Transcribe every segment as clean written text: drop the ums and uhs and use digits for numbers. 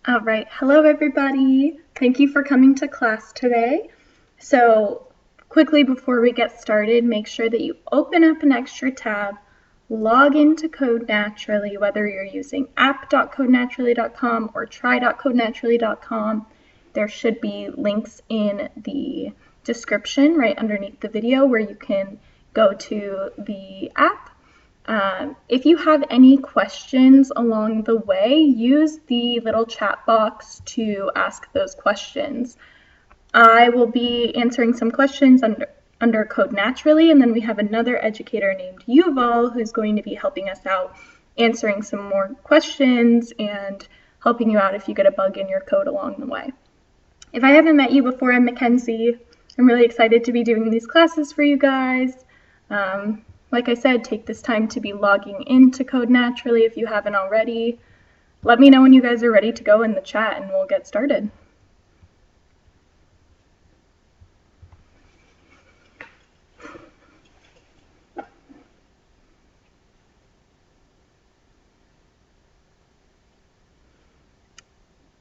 All right, hello everybody. Thank you for coming to class today. So quickly before we get started, make sure that you open up an extra tab, log into Code Naturally, whether you're using app.codenaturally.com or try.codenaturally.com. There should be links in the description right underneath the video where you can go to the app. If you have any questions along the way, use the little chat box to ask those questions. I will be answering some questions under Code Naturally, and then we have another educator named Yuval who's going to be helping us out answering some more questions and helping you out if you get a bug in your code along the way. If I haven't met you before, I'm Mackenzie. I'm really excited to be doing these classes for you guys. Like I said, take this time to be logging into Code Naturally if you haven't already. Let me know when you guys are ready to go in the chat and we'll get started.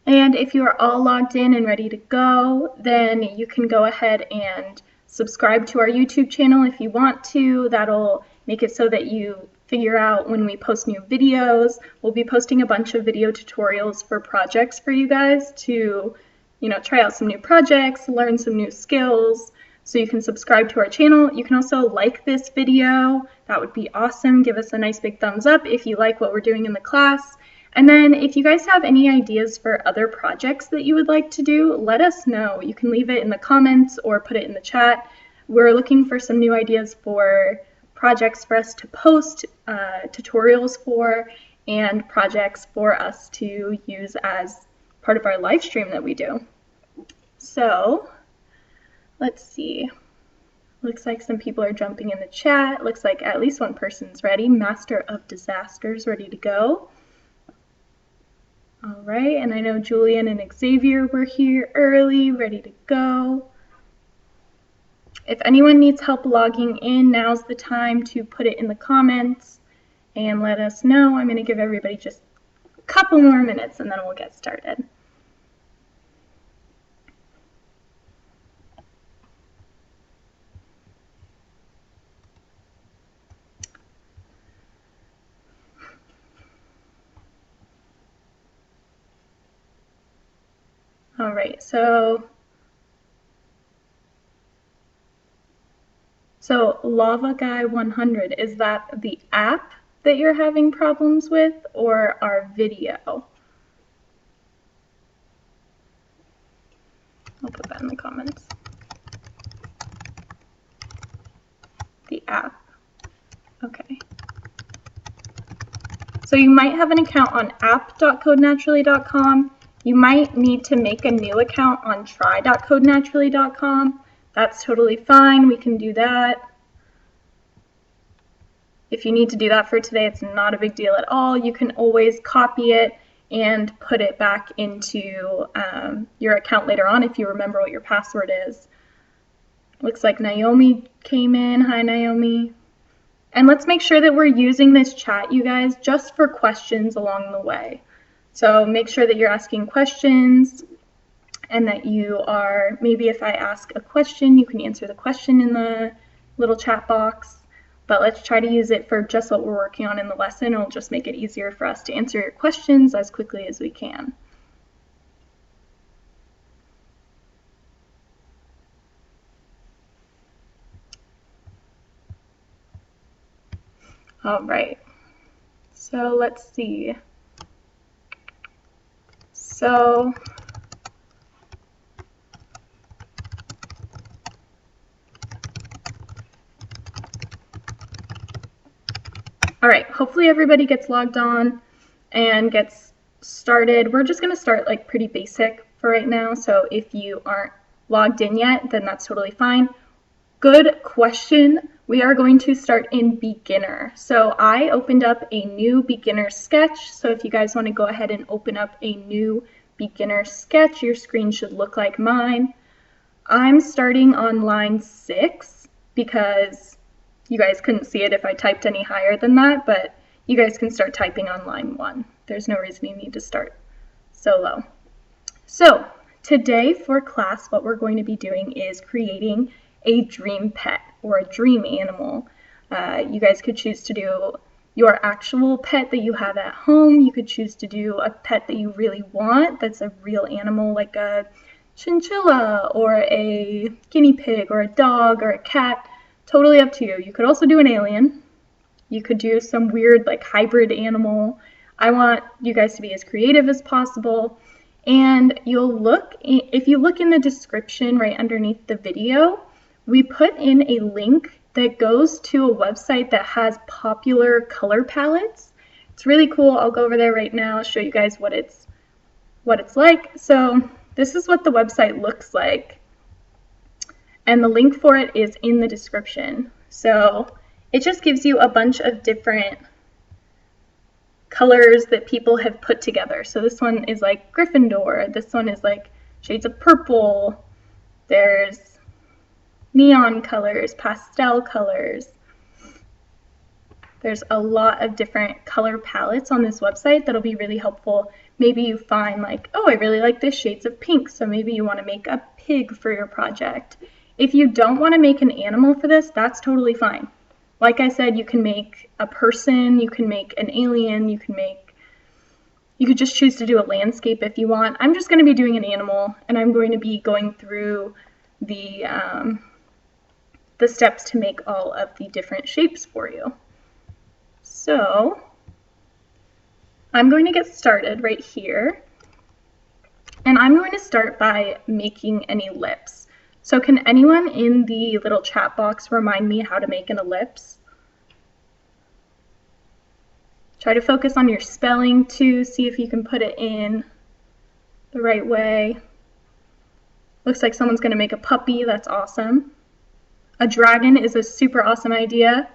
And if you are all logged in and ready to go, then you can go ahead and subscribe to our YouTube channel if you want to. That'll make it so that you figure out when we post new videos. We'll be posting a bunch of video tutorials for projects for you guys to, try out some new projects, learn some new skills. So you can subscribe to our channel. You can also like this video. That would be awesome. Give us a nice big thumbs up if you like what we're doing in the class. And then if you guys have any ideas for other projects that you would like to do, let us know. You can leave it in the comments or put it in the chat. We're looking for some new ideas for projects for us to post, tutorials for, and projects for us to use as part of our live stream that we do. So let's see. Looks like some people are jumping in the chat. Looks like at least one person's ready. Master of Disasters ready to go. All right, and I know Julian and Xavier were here early, ready to go. If anyone needs help logging in, now's the time to put it in the comments and let us know. I'm going to give everybody just a couple more minutes and then we'll get started. All right, so Lava Guy 100, is that the app that you're having problems with or our video? I'll put that in the comments. The app. Okay. So you might have an account on app.codenaturally.com. You might need to make a new account on try.codenaturally.com. That's totally fine. We can do that. If you need to do that for today, it's not a big deal at all. You can always copy it and put it back into your account later on if you remember what your password is. Looks like Naomi came in. Hi, Naomi. And let's make sure that we're using this chat, you guys, just for questions along the way. So make sure that you're asking questions and that you are, maybe if I ask a question, you can answer the question in the little chat box. But let's try to use it for just what we're working on in the lesson. It'll just make it easier for us to answer your questions as quickly as we can. All right, so let's see. So all right, hopefully everybody gets logged on and gets started. We're just gonna start like pretty basic for right now. So if you aren't logged in yet, then that's totally fine. Good question. We are going to start in beginner. So I opened up a new beginner sketch. So if you guys want to go ahead and open up a new beginner sketch, your screen should look like mine. I'm starting on line 6 because you guys couldn't see it if I typed any higher than that, but you guys can start typing on line 1. There's no reason you need to start so low. So today for class, what we're going to be doing is creating a dream pet or a dream animal. You guys could choose to do your actual pet that you have at home. You could choose to do a pet that you really want that's a real animal, like a chinchilla or a guinea pig or a dog or a cat. Totally up to you. You could also do an alien. You could do some weird like hybrid animal. I want you guys to be as creative as possible. And if you look in the description right underneath the video, we put in a link that goes to a website that has popular color palettes. It's really cool. I'll go over there right now, show you guys what it's like. So this is what the website looks like, and the link for it is in the description. So it just gives you a bunch of different colors that people have put together. So this one is like Gryffindor, this one is like shades of purple, there's neon colors, pastel colors. There's a lot of different color palettes on this website that'll be really helpful. Maybe you find like, oh, I really like this shades of pink, so maybe you want to make a pig for your project. If you don't want to make an animal for this, that's totally fine. Like I said, you can make a person, you can make an alien, you could just choose to do a landscape if you want. I'm just going to be doing an animal, and I'm going to be going through the steps to make all of the different shapes for you. So I'm going to get started right here, and I'm going to start by making an ellipse. So can anyone in the little chat box remind me how to make an ellipse? Try to focus on your spelling too, see if you can put it in the right way. Looks like someone's going to make a puppy, that's awesome. A dragon is a super awesome idea.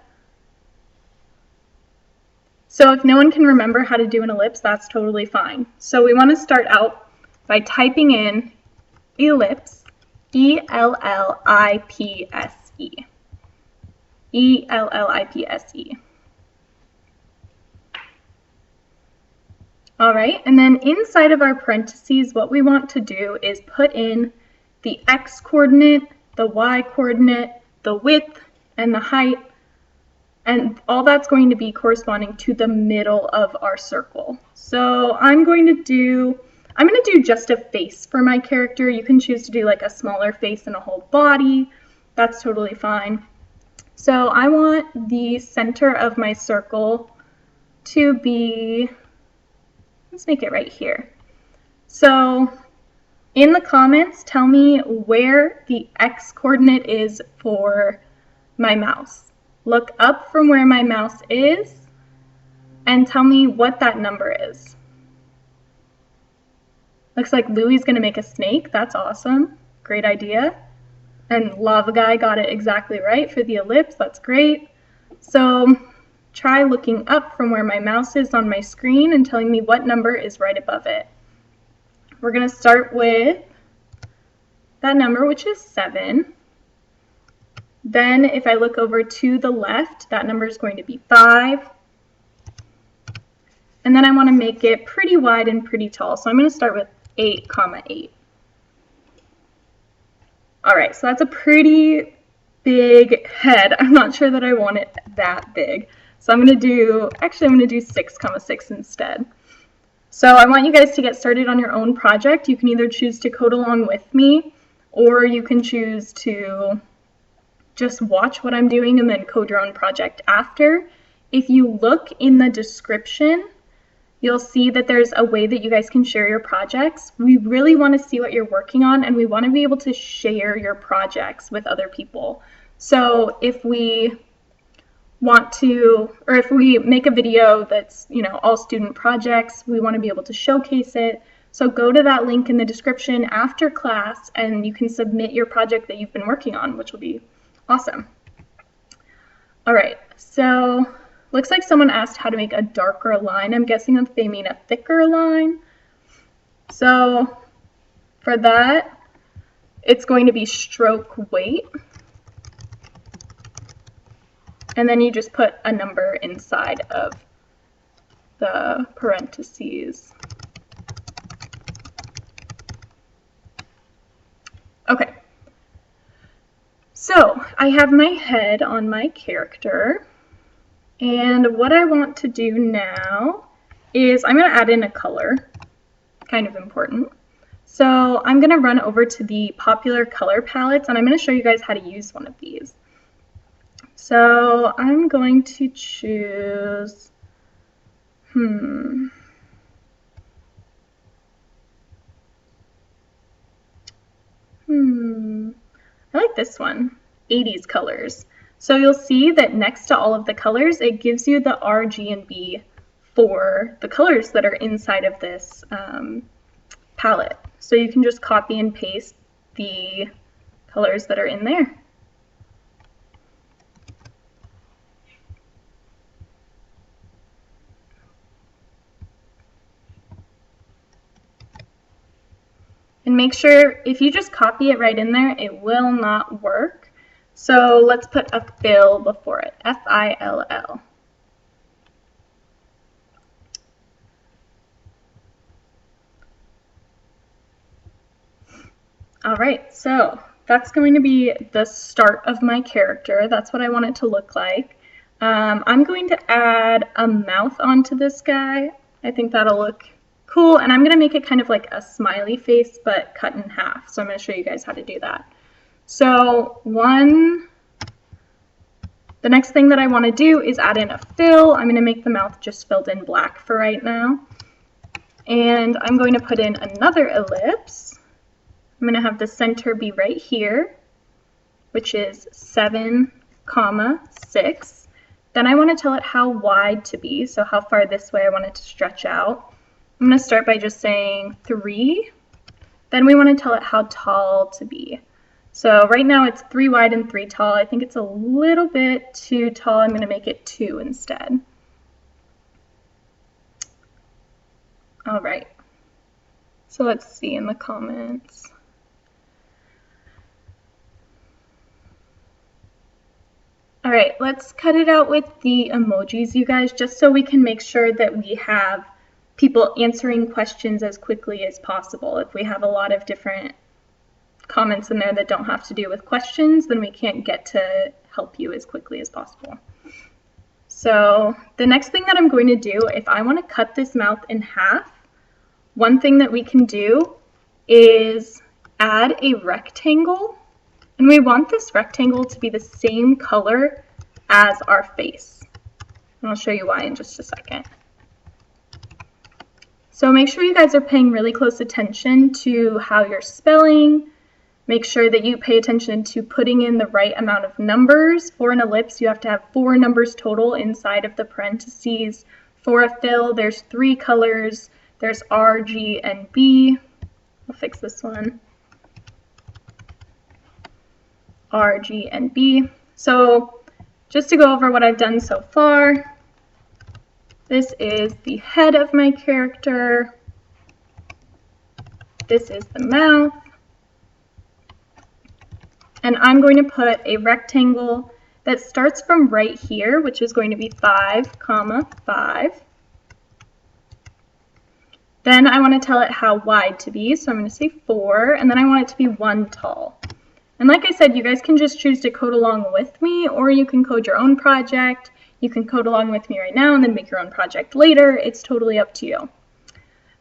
So if no one can remember how to do an ellipse, that's totally fine. So we want to start out by typing in ellipse, E-L-L-I-P-S-E. E-L-L-I-P-S-E. All right, and then inside of our parentheses, what we want to do is put in the x coordinate, the y coordinate, the width, and the height, and all that's going to be corresponding to the middle of our circle. So I'm going to do just a face for my character. You can choose to do like a smaller face and a whole body. That's totally fine. So I want the center of my circle to be, let's make it right here. So in the comments, tell me where the x coordinate is for my mouse. Look up from where my mouse is and tell me what that number is. Looks like Louie's going to make a snake. That's awesome. Great idea. And Lava Guy got it exactly right for the ellipse. That's great. So try looking up from where my mouse is on my screen and telling me what number is right above it. We're going to start with that number, which is 7. Then if I look over to the left, that number is going to be 5. And then I want to make it pretty wide and pretty tall. So I'm going to start with 8, 8. All right, so that's a pretty big head. I'm not sure that I want it that big. So I'm going to do 6, 6 instead. So I want you guys to get started on your own project. You can either choose to code along with me, or you can choose to just watch what I'm doing and then code your own project after. If you look in the description, you'll see that there's a way that you guys can share your projects. We really want to see what you're working on, and we want to be able to share your projects with other people. So if we if we make a video that's, all student projects, we want to be able to showcase it. So go to that link in the description after class and you can submit your project that you've been working on, which will be awesome. All right, so looks like someone asked how to make a darker line. I'm guessing that they mean a thicker line. So for that, it's going to be stroke weight. And then you just put a number inside of the parentheses. Okay. So I have my head on my character, and what I want to do now is I'm going to add in a color, kind of important. So I'm going to run over to the popular color palettes, and I'm going to show you guys how to use one of these. So I'm going to choose, I like this one, 80s colors. So you'll see that next to all of the colors, it gives you the R, G, and B for the colors that are inside of this palette. So you can just copy and paste the colors that are in there. And make sure if you just copy it right in there, it will not work. So let's put a fill before it, F-I-L-L. All right, so that's going to be the start of my character. That's what I want it to look like. I'm going to add a mouth onto this guy. I think that'll look cool, and I'm going to make it kind of like a smiley face, but cut in half. So I'm going to show you guys how to do that. So the next thing that I want to do is add in a fill. I'm going to make the mouth just filled in black for right now. And I'm going to put in another ellipse. I'm going to have the center be right here, which is 7, 6. Then I want to tell it how wide to be, so how far this way I want it to stretch out. I'm going to start by just saying 3. Then we want to tell it how tall to be. So right now it's 3 wide and 3 tall. I think it's a little bit too tall. I'm going to make it 2 instead. All right. So let's see in the comments. All right, let's cut it out with the emojis, you guys, just so we can make sure that we have people answering questions as quickly as possible. If we have a lot of different comments in there that don't have to do with questions, then we can't get to help you as quickly as possible. So the next thing that I'm going to do, if I want to cut this mouth in half, one thing that we can do is add a rectangle. And we want this rectangle to be the same color as our face. And I'll show you why in just a second. So make sure you guys are paying really close attention to how you're spelling. Make sure that you pay attention to putting in the right amount of numbers. For an ellipse, you have to have 4 numbers total inside of the parentheses. For a fill, there's 3 colors. There's R, G, and B. I'll fix this one. R, G, and B. So just to go over what I've done so far, this is the head of my character. This is the mouth. And I'm going to put a rectangle that starts from right here, which is going to be 5, 5. Then I want to tell it how wide to be, so I'm going to say 4, and then I want it to be 1 tall. And like I said, you guys can just choose to code along with me, or you can code your own project. You can code along with me right now and then make your own project later. It's totally up to you.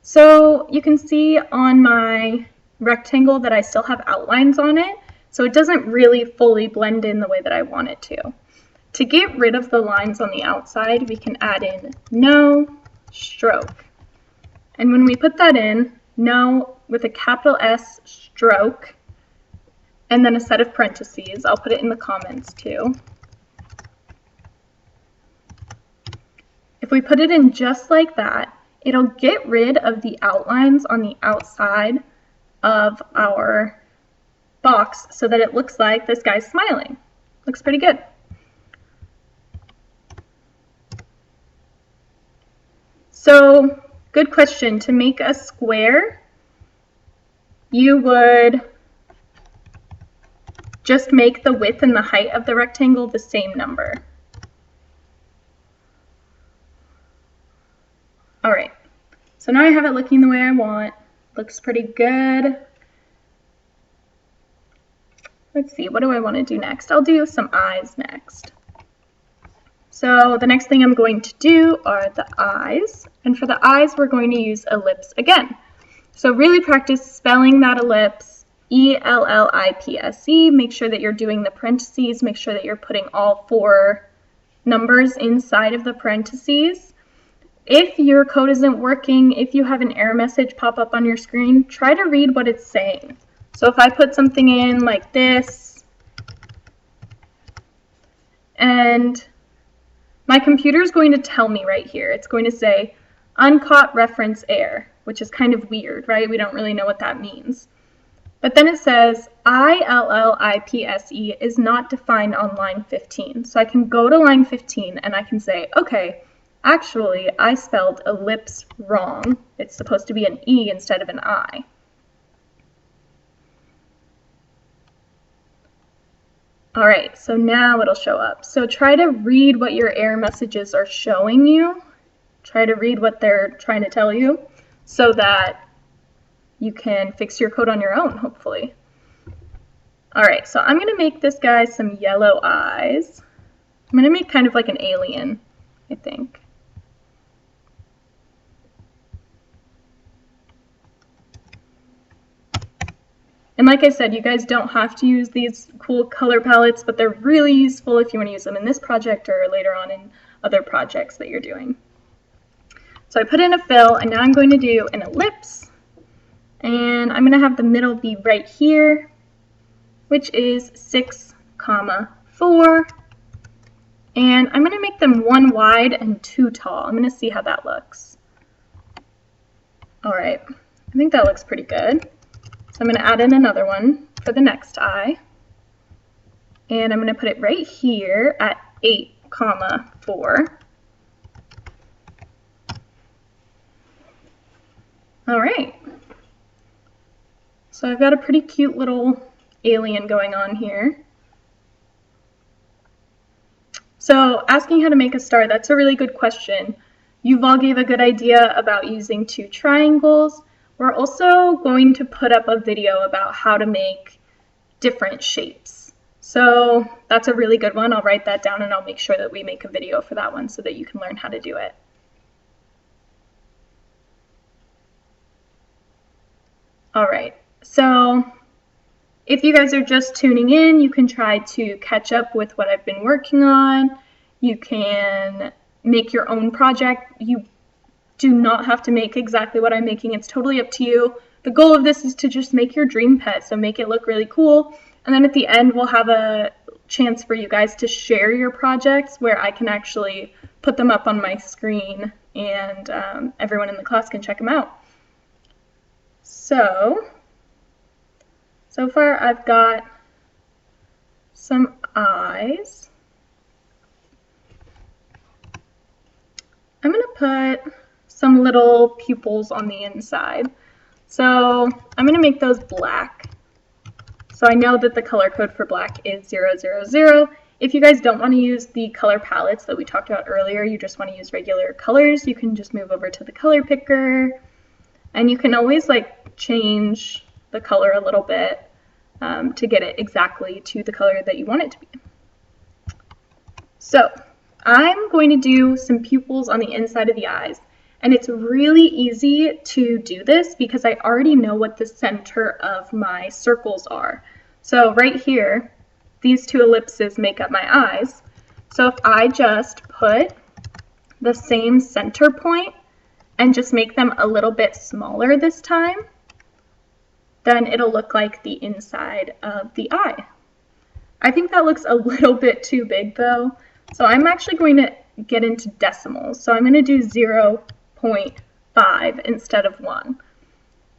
So you can see on my rectangle that I still have outlines on it, so it doesn't really fully blend in the way that I want it to. To get rid of the lines on the outside, we can add in no stroke. And when we put that in, no with a capital S stroke, and then a set of parentheses. I'll put it in the comments too. If we put it in just like that, it'll get rid of the outlines on the outside of our box so that it looks like this guy's smiling. Looks pretty good. So, good question. To make a square, you would just make the width and the height of the rectangle the same number. All right, so now I have it looking the way I want. Looks pretty good. let's see, what do I want to do next? I'll do some eyes next. So the next thing I'm going to do are the eyes. And for the eyes, we're going to use ellipse again. So really practice spelling that ellipse, E-L-L-I-P-S-E. Make sure that you're doing the parentheses. Make sure that you're putting all 4 numbers inside of the parentheses. If your code isn't working, if you have an error message pop up on your screen, try to read what it's saying. So if I put something in like this, and my computer is going to tell me right here, it's going to say uncaught reference error, which is kind of weird, right? We don't really know what that means. But then it says ILLIPSE is not defined on line 15. So I can go to line 15 and I can say, okay, actually I spelled ellipse wrong. It's supposed to be an E instead of an I. All right, so now it'll show up. So try to read what your error messages are showing you. Try to read what they're trying to tell you so that you can fix your code on your own, hopefully. All right, so I'm going to make this guy some yellow eyes. I'm going to make kind of like an alien, I think. And like I said, you guys don't have to use these cool color palettes, but they're really useful if you want to use them in this project or later on in other projects that you're doing. So I put in a fill, and now I'm going to do an ellipse. And I'm going to have the middle be right here, which is 6, 4. And I'm going to make them 1 wide and 2 tall. I'm going to see how that looks. All right, I think that looks pretty good. So I'm going to add in another one for the next eye. And I'm going to put it right here at 8, 4. All right. So I've got a pretty cute little alien going on here. So asking how to make a star, that's a really good question. Yuval gave a good idea about using 2 triangles. We're also going to put up a video about how to make different shapes. So that's a really good one. I'll write that down and I'll make sure that we make a video for that one so that you can learn how to do it. All right, so if you guys are just tuning in, you can try to catch up with what I've been working on. You can make your own project. You do not have to make exactly what I'm making. It's totally up to you. The goal of this is to just make your dream pet, so make it look really cool. And then at the end, we'll have a chance for you guys to share your projects where I can actually put them up on my screen and everyone in the class can check them out. So far I've got some eyes. I'm going to put some little pupils on the inside. So I'm going to make those black. So I know that the color code for black is 000. If you guys don't want to use the color palettes that we talked about earlier, you just want to use regular colors, you can just move over to the color picker. And you can always like change the color a little bit to get it exactly to the color that you want it to be. So I'm going to do some pupils on the inside of the eyes. And it's really easy to do this because I already know what the center of my circles are. So right here, these 2 ellipses make up my eyes. So if I just put the same center point and just make them a little bit smaller this time, then it'll look like the inside of the eye. I think that looks a little bit too big though, so I'm actually going to get into decimals. So I'm going to do 0.5 instead of 1.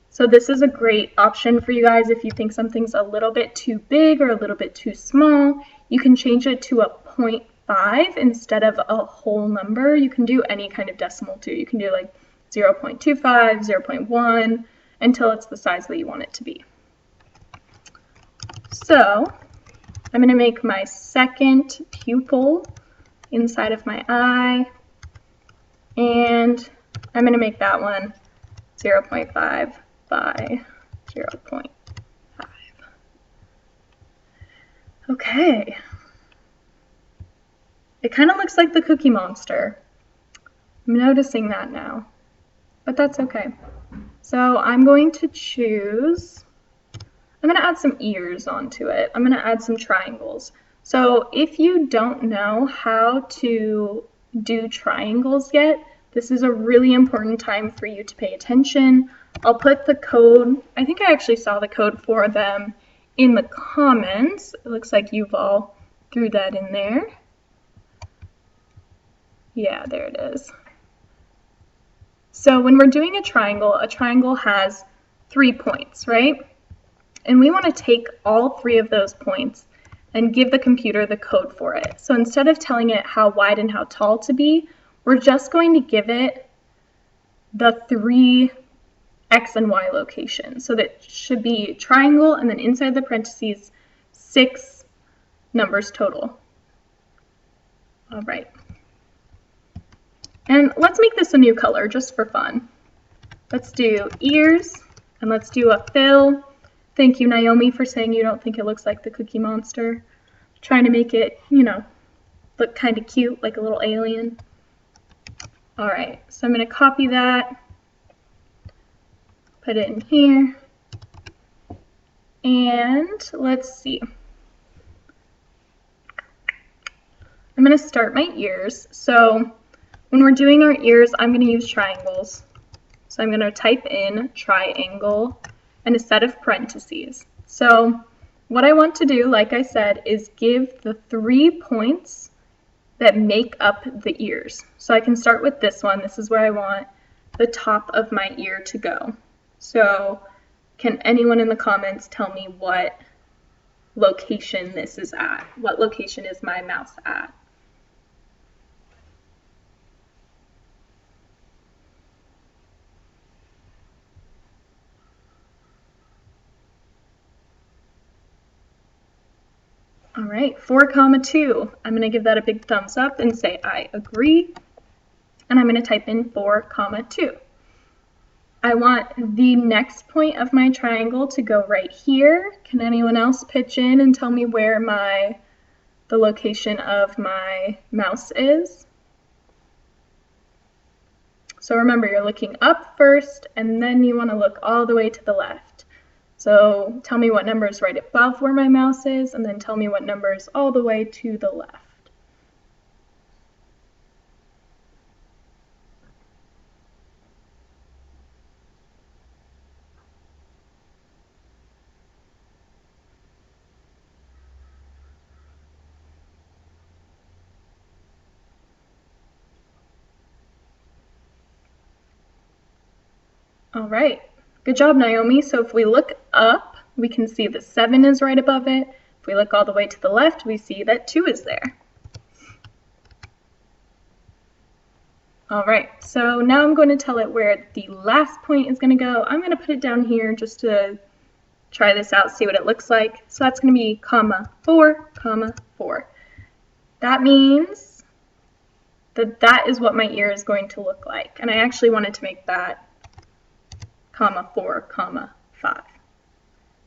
So this is a great option for you guys if you think something's a little bit too big or a little bit too small. You can change it to a 0.5 instead of a whole number. You can do any kind of decimal too. You can do like 0.25, 0.1, until it's the size that you want it to be. So I'm going to make my second pupil inside of my eye, and I'm going to make that one 0.5 by 0.5. Okay. It kind of looks like the Cookie Monster. I'm noticing that now, but that's okay. So I'm going to add some ears onto it. I'm going to add some triangles. So if you don't know how to do triangles yet, this is a really important time for you to pay attention. I'll put the code, I think I actually saw the code for them in the comments. It looks like you've all threw that in there. Yeah, there it is. So when we're doing a triangle has 3 points, right? And we want to take all 3 of those points and give the computer the code for it. So instead of telling it how wide and how tall to be, we're just going to give it the 3 X and Y locations. So that should be triangle, and then inside the parentheses, 6 numbers total. All right. And let's make this a new color just for fun. Let's do ears, and let's do a fill. Thank you, Naomi, for saying you don't think it looks like the Cookie Monster. Trying to make it, you know, look kind of cute, like a little alien. All right, so I'm going to copy that, put it in here, and let's see. I'm going to start my ears. So when we're doing our ears, I'm going to use triangles. So I'm going to type in triangle and a set of parentheses. So what I want to do, like I said, is give the 3 points that make up the ears. So I can start with this one. This is where I want the top of my ear to go. So can anyone in the comments tell me what location this is at? What location is my mouse at? All right, 4,2. I'm going to give that a big thumbs up and say I agree. And I'm going to type in 4,2. I want the next point of my triangle to go right here. Can anyone else pitch in and tell me where the location of my mouse is? So remember, you're looking up first, and then you want to look all the way to the left. So tell me what number is right above where my mouse is, and then tell me what number is all the way to the left. All right, good job, Naomi. So if we look up, we can see that 7 is right above it. If we look all the way to the left, we see that 2 is there. All right, so now I'm going to tell it where the last point is going to go. I'm going to put it down here just to try this out, see what it looks like. So that's going to be comma 4, comma 4. That means that that is what my ear is going to look like. And I actually wanted to make that comma 4, comma 5.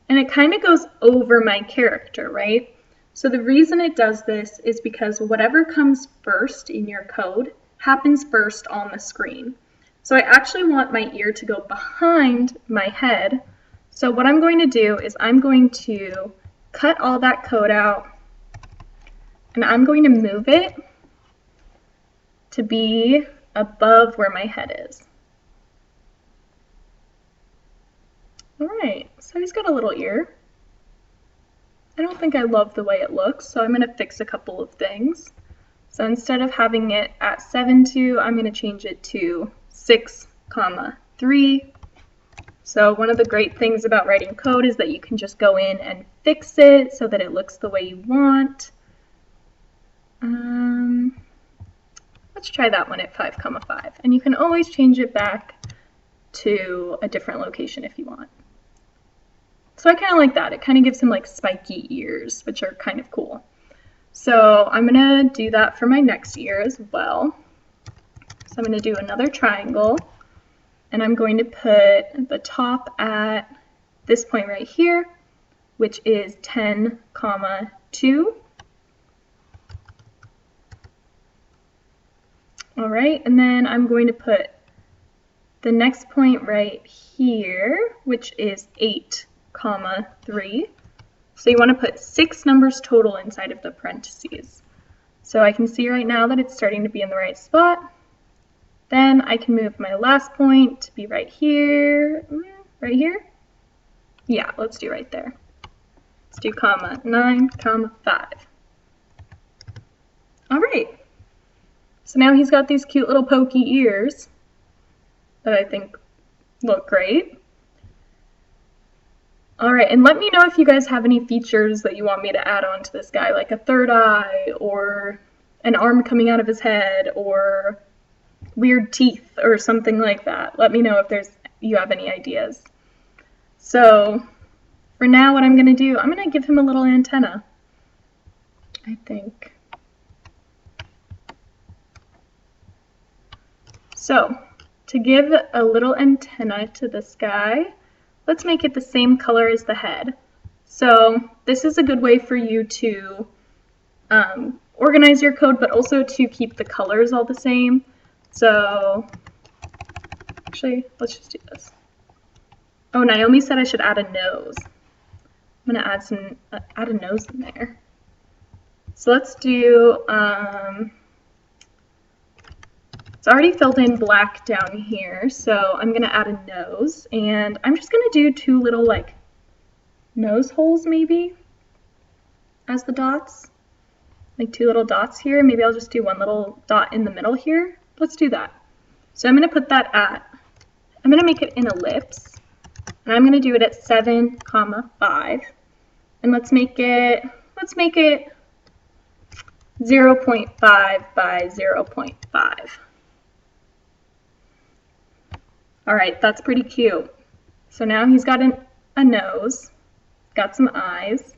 And it kind of goes over my character, right? So the reason it does this is because whatever comes first in your code happens first on the screen. So I actually want my ear to go behind my head. So what I'm going to do is I'm going to cut all that code out, and I'm going to move it to be above where my head is. All right, so he's got a little ear. I don't think I love the way it looks, so I'm going to fix a couple of things. So instead of having it at 7,2, I'm going to change it to 6, comma 3. So one of the great things about writing code is that you can just go in and fix it so that it looks the way you want. Let's try that one at 5, comma 5. And you can always change it back to a different location if you want. So I kind of like that. It kind of gives him like spiky ears, which are kind of cool. So I'm going to do that for my next ear as well. So I'm going to do another triangle, and I'm going to put the top at this point right here which is 10, 2. All right, and then I'm going to put the next point right here, which is 8, 3. So you want to put 6 numbers total inside of the parentheses. So I can see right now that it's starting to be in the right spot. Then I can move my last point to be right here. Right here? Yeah, let's do right there. Let's do 9, 5. All right. So now he's got these cute little pokey ears that I think look great. All right, and let me know if you guys have any features that you want me to add on to this guy, like a third eye or an arm coming out of his head or weird teeth or something like that. Let me know if you have any ideas. So for now, what I'm going to do, I'm going to give him a little antenna, I think. So to give a little antenna to this guy, let's make it the same color as the head. So this is a good way for you to organize your code, but also to keep the colors all the same. So actually, let's just do this. Oh, Naomi said I should add a nose. I'm gonna add a nose in there. So let's do, it's already filled in black down here, so I'm gonna add a nose, and I'm just gonna do 2 little like nose holes maybe as the dots, like 2 little dots here. Maybe I'll just do 1 little dot in the middle here. Let's do that. So I'm gonna put that I'm gonna make it an ellipse, and I'm gonna do it at 7, 5, and let's make it 0.5 by 0.5. All right, that's pretty cute. So now he's got a nose, got some eyes.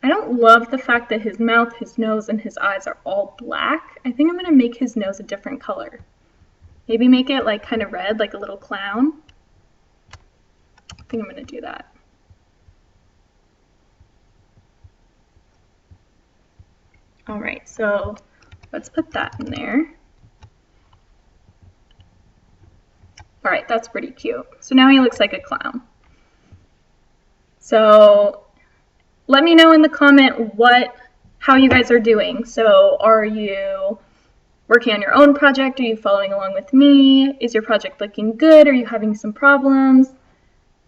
I don't love the fact that his mouth, his nose, and his eyes are all black. I think I'm gonna make his nose a different color. Maybe make it like kind of red, like a little clown. I think I'm gonna do that. All right, so let's put that in there. All right, that's pretty cute. So now he looks like a clown. So let me know in the comment how you guys are doing. So are you working on your own project? Are you following along with me? Is your project looking good? Are you having some problems?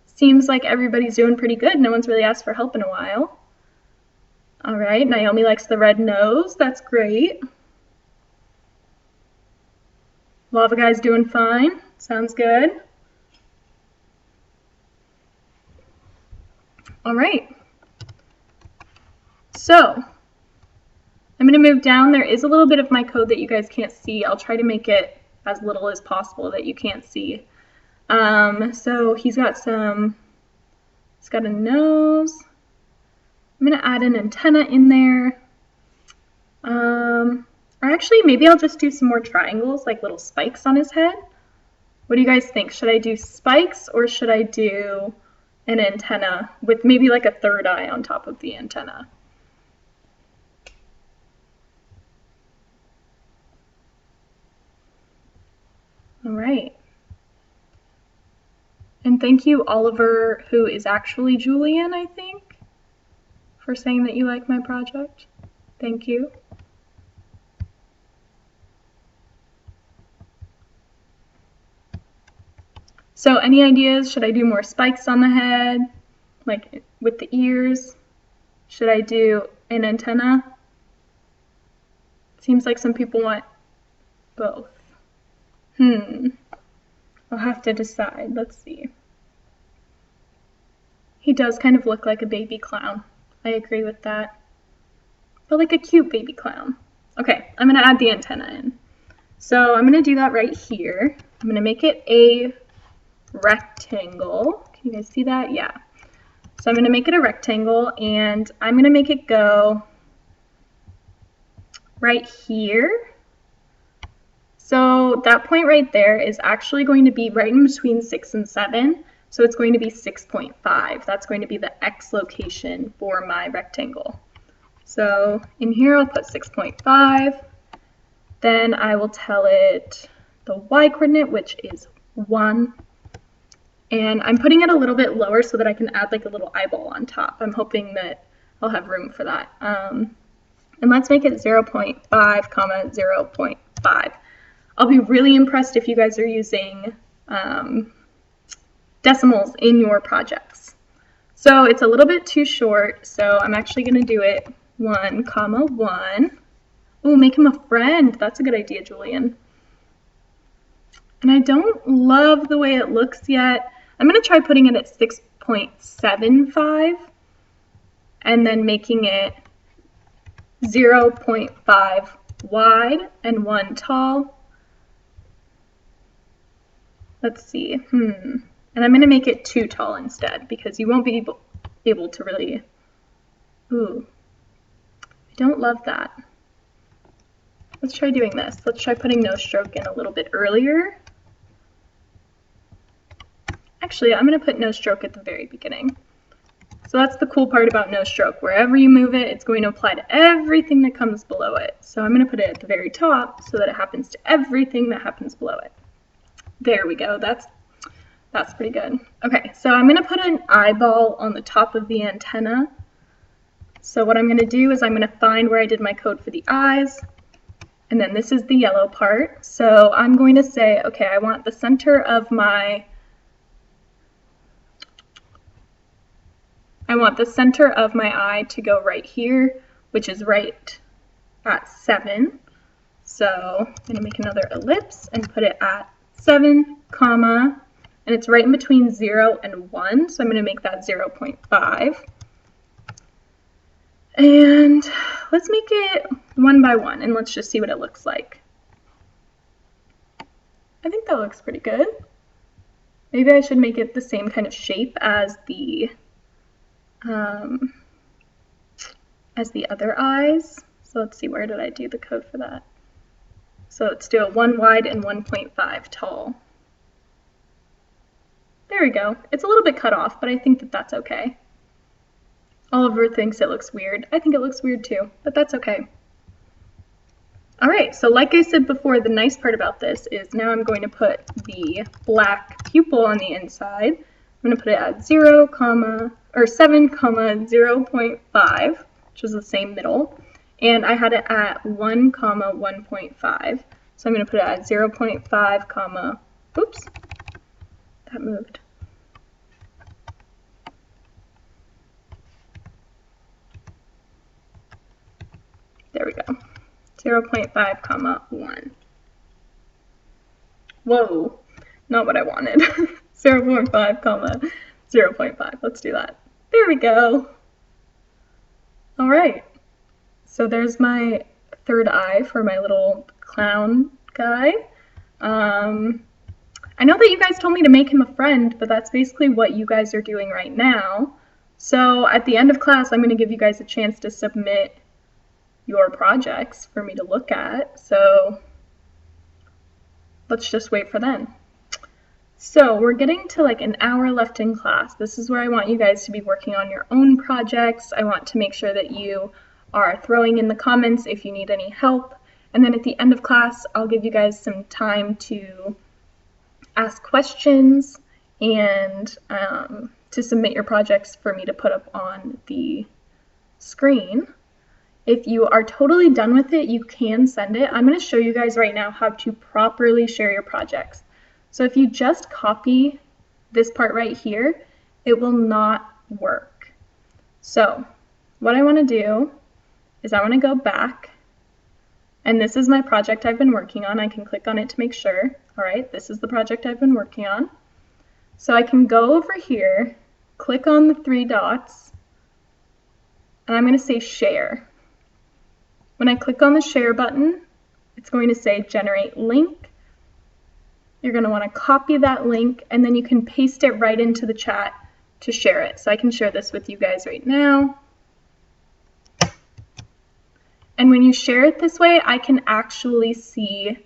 Seems like everybody's doing pretty good. No one's really asked for help in a while. All right, Naomi likes the red nose. That's great. Lava Guy's doing fine. Sounds good. All right. So I'm going to move down. There is a little bit of my code that you guys can't see. I'll try to make it as little as possible that you can't see. So he's got a nose. I'm going to add an antenna in there. Or actually, maybe I'll just do some more triangles, like little spikes on his head. What do you guys think? Should I do spikes or should I do an antenna with maybe like a third eye on top of the antenna? All right. And thank you, Oliver, who is actually Julian, I think, for saying that you like my project. Thank you. So any ideas? Should I do more spikes on the head, like with the ears? Should I do an antenna? Seems like some people want both. I'll have to decide. Let's see. He does kind of look like a baby clown. I agree with that. But like a cute baby clown. Okay, I'm going to add the antenna in. So I'm going to do that right here. I'm going to make it a rectangle. Can you guys see that? Yeah. So I'm going to make it a rectangle, and I'm going to make it go right here. So that point right there is actually going to be right in between 6 and 7. So it's going to be 6.5. That's going to be the X location for my rectangle. So in here I'll put 6.5. Then I will tell it the Y coordinate, which is 1. And I'm putting it a little bit lower so that I can add like a little eyeball on top. I'm hoping that I'll have room for that. And let's make it 0.5, 0.5. I'll be really impressed if you guys are using decimals in your projects. So it's a little bit too short, so I'm actually going to do it 1, 1. Ooh, make him a friend. That's a good idea, Julian. And I don't love the way it looks yet. I'm going to try putting it at 6.75 and then making it 0.5 wide and 1 tall. Let's see. And I'm going to make it 2 tall instead because you won't be able to really... Ooh, I don't love that. Let's try doing this. Let's try putting no stroke in a little bit earlier. Actually, I'm going to put no stroke at the very beginning. So that's the cool part about no stroke. Wherever you move it, it's going to apply to everything that comes below it. So I'm going to put it at the very top so that it happens to everything that happens below it. There we go. That's pretty good. Okay, so I'm going to put an eyeball on the top of the antenna. So what I'm going to do is I'm going to find where I did my code for the eyes. And then this is the yellow part. So I'm going to say, okay, I want the center of my eye to go right here, which is right at 7. So I'm going to make another ellipse and put it at 7, comma, and it's right in between 0 and 1, so I'm going to make that 0.5. And let's make it 1 by 1, and let's just see what it looks like. I think that looks pretty good. Maybe I should make it the same kind of shape as the other eyes. So let's see, where did I do the code for that? So let's do a 1 wide and 1.5 tall. There we go. It's a little bit cut off, but I think that that's okay. Oliver thinks it looks weird. I think it looks weird too, but that's okay. All right, so like I said before, the nice part about this is now I'm going to put the black pupil on the inside. I'm going to put it at 7, 0.5, which is the same middle. And I had it at 1, 1.5. So I'm going to put it at 0.5, oops, that moved. There we go. 0.5, 1. Whoa, not what I wanted. 0.5, 0.5. Let's do that. There we go. All right. So there's my third eye for my little clown guy. I know that you guys told me to make him a friend, but that's basically what you guys are doing right now. So at the end of class, I'm going to give you guys a chance to submit your projects for me to look at. So let's just wait for then. So we're getting to like an hour left in class. This is where I want you guys to be working on your own projects. I want to make sure that you are throwing in the comments if you need any help. And then at the end of class, I'll give you guys some time to ask questions and to submit your projects for me to put up on the screen. If you are totally done with it, you can send it. I'm going to show you guys right now how to properly share your projects. So if you just copy this part right here, it will not work. So what I want to do is I want to go back, and this is my project I've been working on. I can click on it to make sure. All right, this is the project I've been working on. So I can go over here, click on the 3 dots, and I'm going to say share. When I click on the share button, it's going to say generate link. You're going to want to copy that link, and then you can paste it right into the chat to share it. So I can share this with you guys right now. And when you share it this way, I can actually see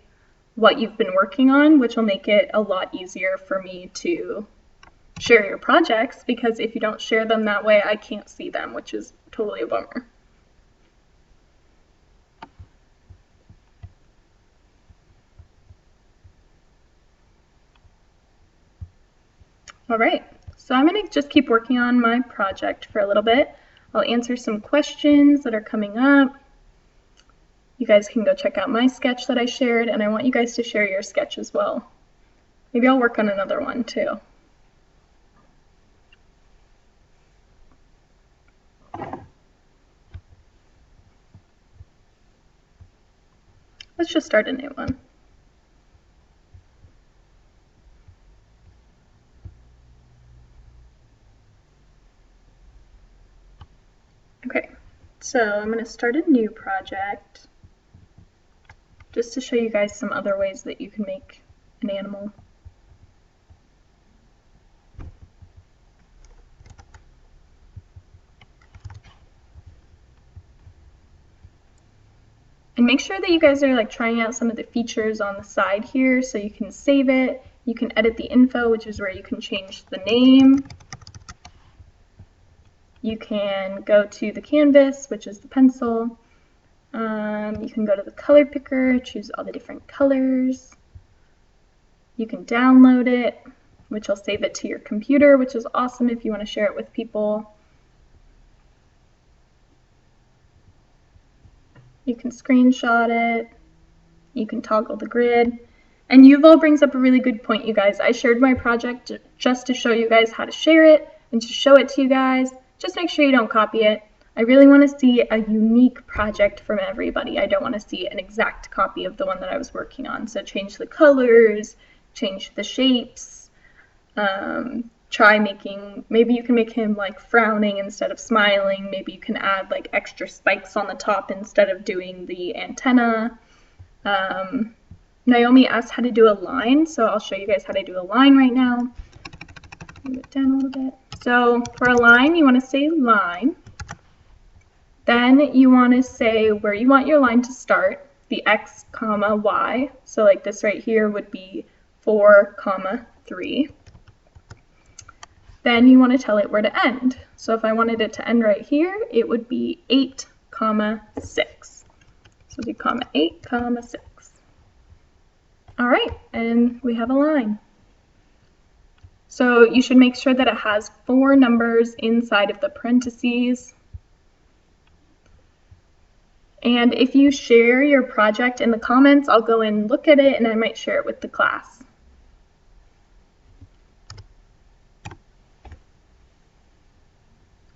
what you've been working on, which will make it a lot easier for me to share your projects, because if you don't share them that way, I can't see them, which is totally a bummer. All right, so I'm going to just keep working on my project for a little bit. I'll answer some questions that are coming up. You guys can go check out my sketch that I shared, and I want you guys to share your sketch as well. Maybe I'll work on another one too. Let's just start a new one. Okay, so I'm going to start a new project just to show you guys some other ways that you can make an animal. And make sure that you guys are like trying out some of the features on the side here so you can save it. You can edit the info, which is where you can change the name. You can go to the canvas, which is the pencil. You can go to the color picker, choose all the different colors. You can download it, which will save it to your computer, which is awesome if you want to share it with people. You can screenshot it. You can toggle the grid. And Yuval brings up a really good point, you guys. I shared my project just to show you guys how to share it and to show it to you guys. Just make sure you don't copy it. I really want to see a unique project from everybody. I don't want to see an exact copy of the one that I was working on. So change the colors, change the shapes, try making, maybe you can make him like frowning instead of smiling. Maybe you can add like extra spikes on the top instead of doing the antenna. Naomi asked how to do a line, so I'll show you guys how to do a line right now. Move it down a little bit. So for a line, you want to say line. Then you want to say where you want your line to start, the x, comma, y. So like this right here would be 4, 3. Then you want to tell it where to end. So if I wanted it to end right here, it would be 8, 6. So do comma 8, 6. All right, and we have a line. So you should make sure that it has 4 numbers inside of the parentheses. And if you share your project in the comments, I'll go and look at it and I might share it with the class.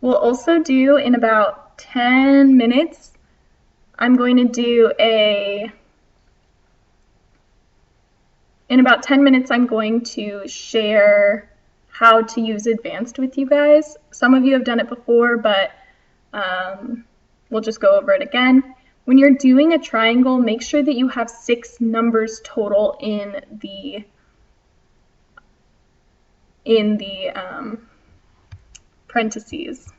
We'll also do in about 10 minutes, I'm going to do in about 10 minutes, I'm going to share how to use advanced with you guys. Some of you have done it before, but we'll just go over it again. When you're doing a triangle, make sure that you have 6 numbers total in the parentheses.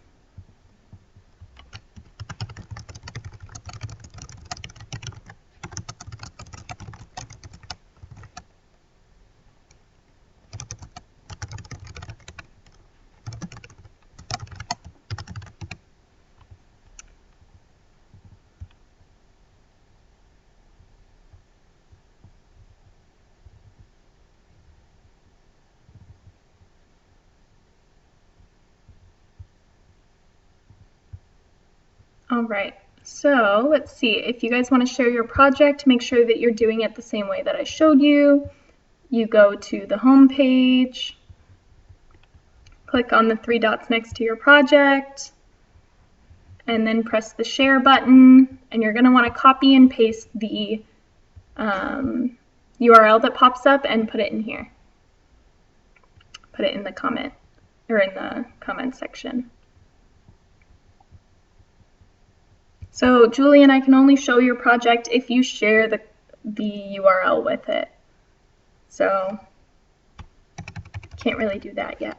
All right, so let's see. If you guys want to share your project, make sure that you're doing it the same way that I showed you. You go to the home page, click on the 3 dots next to your project, and then press the share button. And you're going to want to copy and paste the URL that pops up and put it in here. Put it in the comment, or in the comment section. So Julian, I can only show your project if you share the URL with it. So can't really do that yet.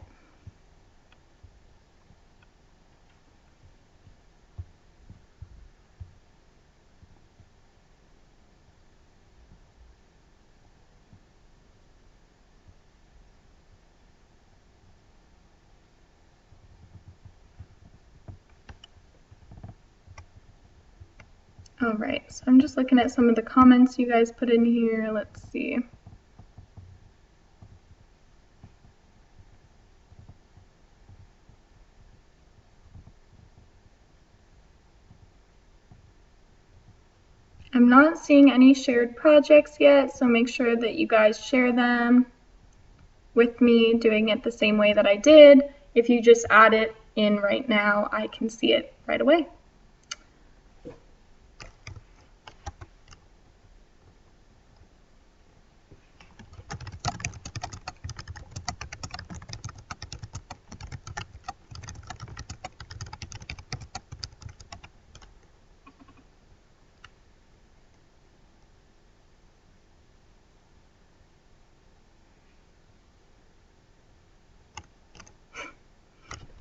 All right, so I'm just looking at some of the comments you guys put in here. Let's see. I'm not seeing any shared projects yet, so make sure that you guys share them with me, doing it the same way that I did. If you just add it in right now, I can see it right away.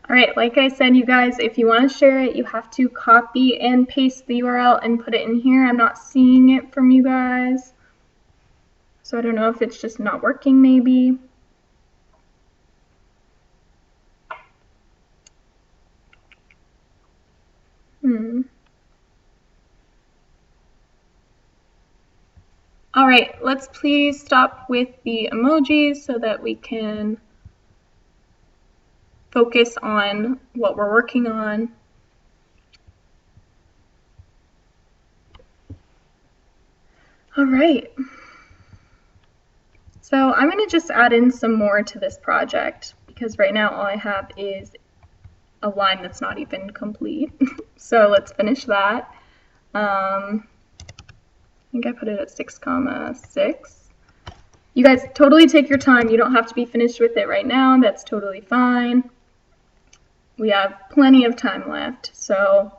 All right, like I said, you guys, if you want to share it, you have to copy and paste the URL and put it in here. I'm not seeing it from you guys, so I don't know if it's just not working maybe. All right, let's please stop with the emojis so that we can focus on what we're working on. All right. So I'm going to just add in some more to this project because right now all I have is a line that's not even complete. So let's finish that. I think I put it at 6,6. You guys totally take your time. You don't have to be finished with it right now. That's totally fine. We have plenty of time left. So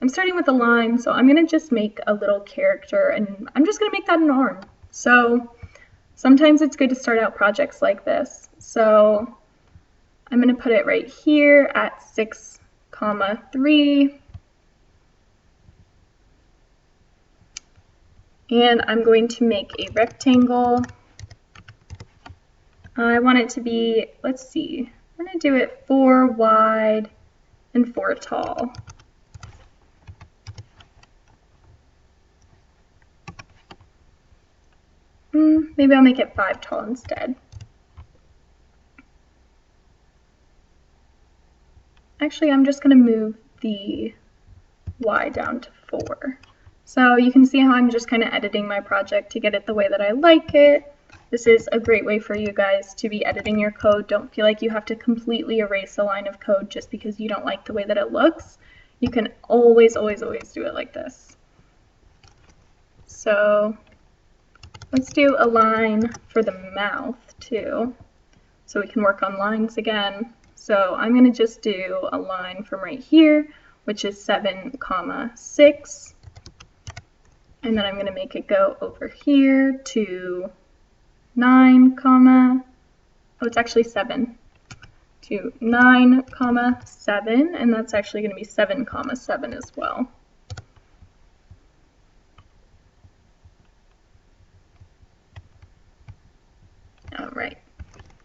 I'm starting with a line, so I'm going to just make a little character, and I'm just going to make that an arm. So sometimes it's good to start out projects like this. So I'm going to put it right here at 6,3. And I'm going to make a rectangle. I want it to be, let's see, I'm going to do it 4 wide and 4 tall. Maybe I'll make it 5 tall instead. Actually, I'm just going to move the Y down to 4. So you can see how I'm just kind of editing my project to get it the way that I like it. This is a great way for you guys to be editing your code. Don't feel like you have to completely erase a line of code just because you don't like the way that it looks. You can always, always, always do it like this. So let's do a line for the mouth too, so we can work on lines again. So I'm going to just do a line from right here, which is 7,6. And then I'm going to make it go over here to 9, oh, it's actually 7, to 9, 7, and that's actually going to be 7, 7 as well. All right.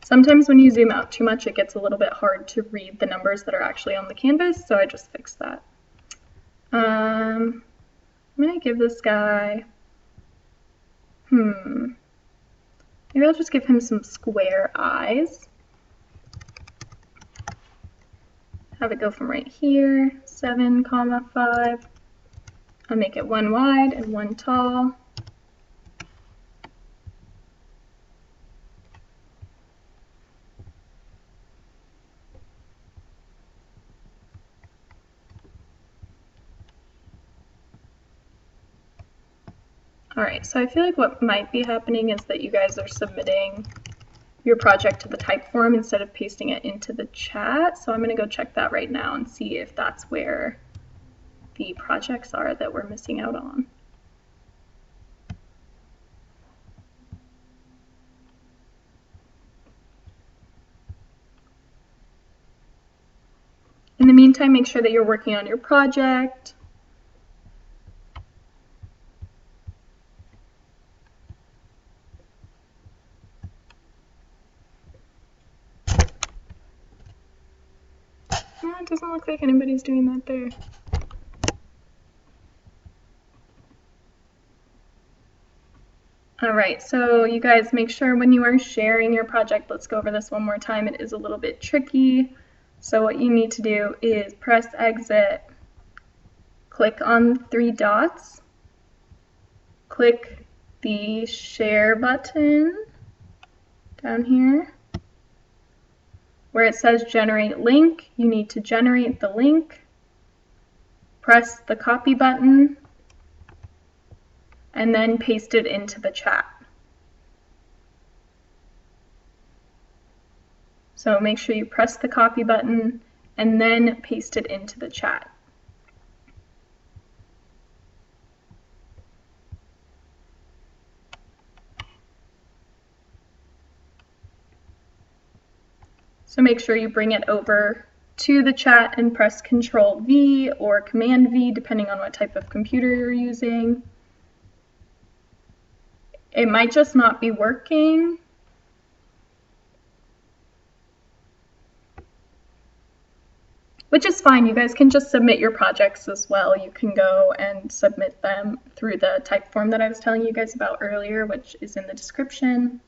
Sometimes when you zoom out too much, it gets a little bit hard to read the numbers that are actually on the canvas, so I just fixed that. I'm going to give this guy, maybe I'll just give him some square eyes. Have it go from right here, 7, 5. I'll make it 1 wide and 1 tall. All right, so I feel like what might be happening is that you guys are submitting your project to the Typeform instead of pasting it into the chat. So I'm going to go check that right now and see if that's where the projects are that we're missing out on. In the meantime, make sure that you're working on your project. It doesn't look like anybody's doing that there. Alright, so you guys make sure when you are sharing your project, let's go over this one more time, it is a little bit tricky. So what you need to do is press exit, click on 3 dots, click the share button down here. Where it says generate link, you need to generate the link, press the copy button, and then paste it into the chat. So make sure you press the copy button and then paste it into the chat. So make sure you bring it over to the chat and press Control V or Command V, depending on what type of computer you're using. It might just not be working. Which is fine, you guys can just submit your projects as well. You can go and submit them through the type form that I was telling you guys about earlier, which is in the description.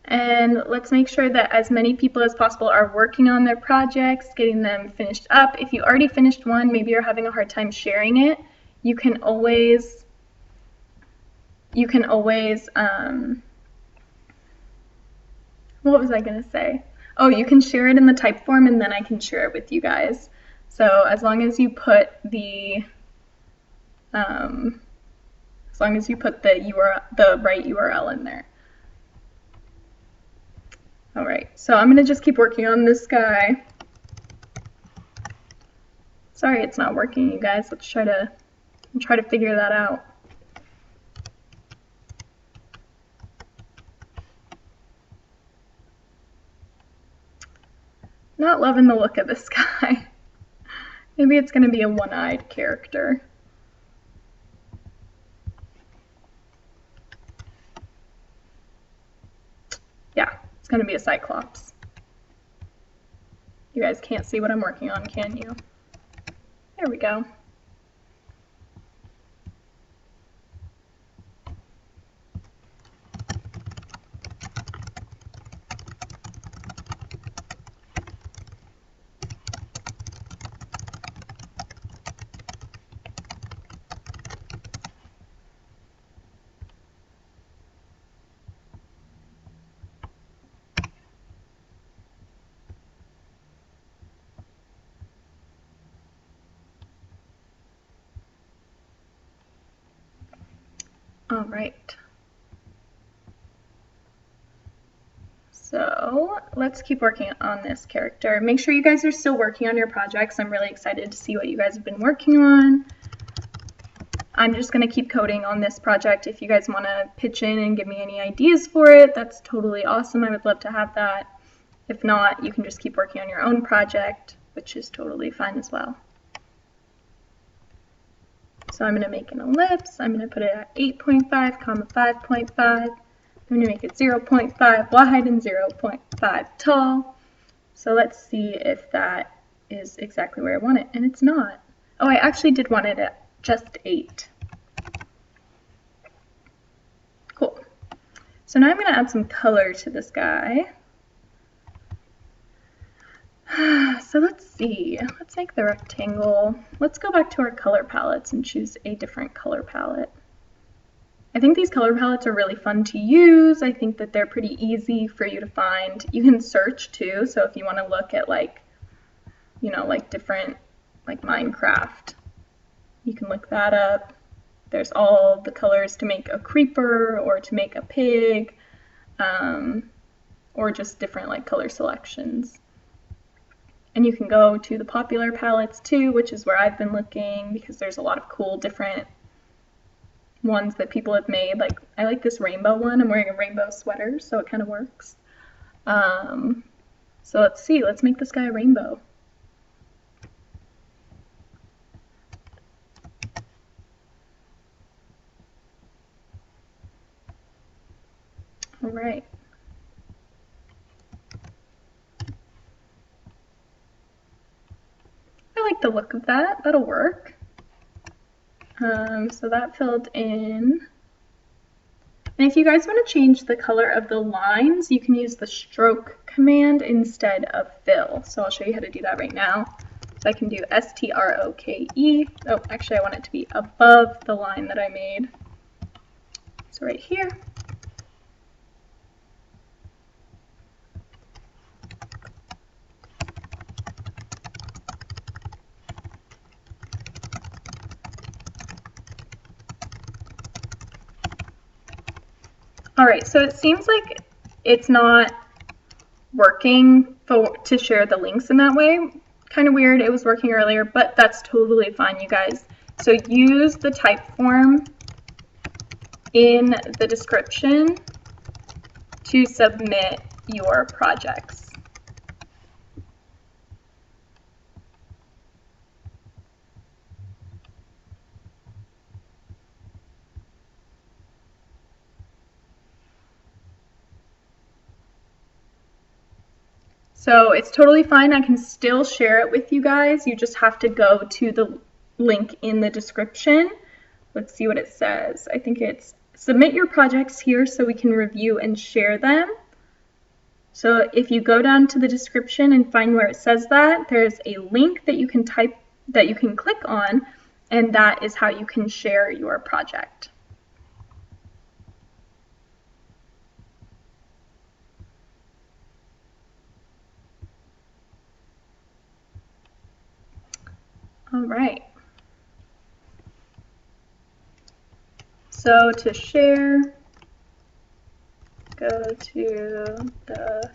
And let's make sure that as many people as possible are working on their projects, getting them finished up. If you already finished one, maybe you're having a hard time sharing it, you can always what was I going to say? Oh, you can share it in the type form and then I can share it with you guys. So as long as you put the right URL in there. All right, so I'm gonna just keep working on this guy. Sorry it's not working, you guys. Let's try to figure that out. Not loving the look of this guy. Maybe it's gonna be a one-eyed character. Yeah, it's gonna be a Cyclops. You guys can't see what I'm working on, can you? There we go. All right. So let's keep working on this character. Make sure you guys are still working on your projects. I'm really excited to see what you guys have been working on. I'm just going to keep coding on this project. If you guys want to pitch in and give me any ideas for it, that's totally awesome. I would love to have that. If not, you can just keep working on your own project, which is totally fine as well. So I'm going to make an ellipse. I'm going to put it at 8.5, comma 5.5. I'm going to make it 0.5 wide and 0.5 tall. So let's see if that is exactly where I want it. And it's not. Oh, I actually did want it at just 8. Cool. So now I'm going to add some color to this guy. So let's see, let's make the rectangle. Let's go back to our color palettes and choose a different color palette. I think these color palettes are really fun to use. I think that they're pretty easy for you to find. You can search too, so if you want to look at like different, like Minecraft, you can look that up. There's all the colors to make a creeper or to make a pig, or just different like color selections. And you can go to the popular palettes too, which is where I've been looking because there's a lot of cool different ones that people have made. Like I like this rainbow one. I'm wearing a rainbow sweater, so it kind of works. So let's see, let's make this guy a rainbow. All right. I like the look of that. That'll work. So that filled in. And if you guys want to change the color of the lines, you can use the stroke command instead of fill. So I'll show you how to do that right now. So I can do S-T-R-O-K-E. Oh, actually I want it to be above the line that I made. So right here. Alright, so it seems like it's not working to share the links in that way. Kind of weird, it was working earlier, but that's totally fine, you guys. So use the type form in the description to submit your projects. So it's totally fine. I can still share it with you guys. You just have to go to the link in the description. Let's see what it says. I think it's submit your projects here so we can review and share them. So if you go down to the description and find where it says that, there's a link that you can click on, and that is how you can share your project. All right. So to share, go to the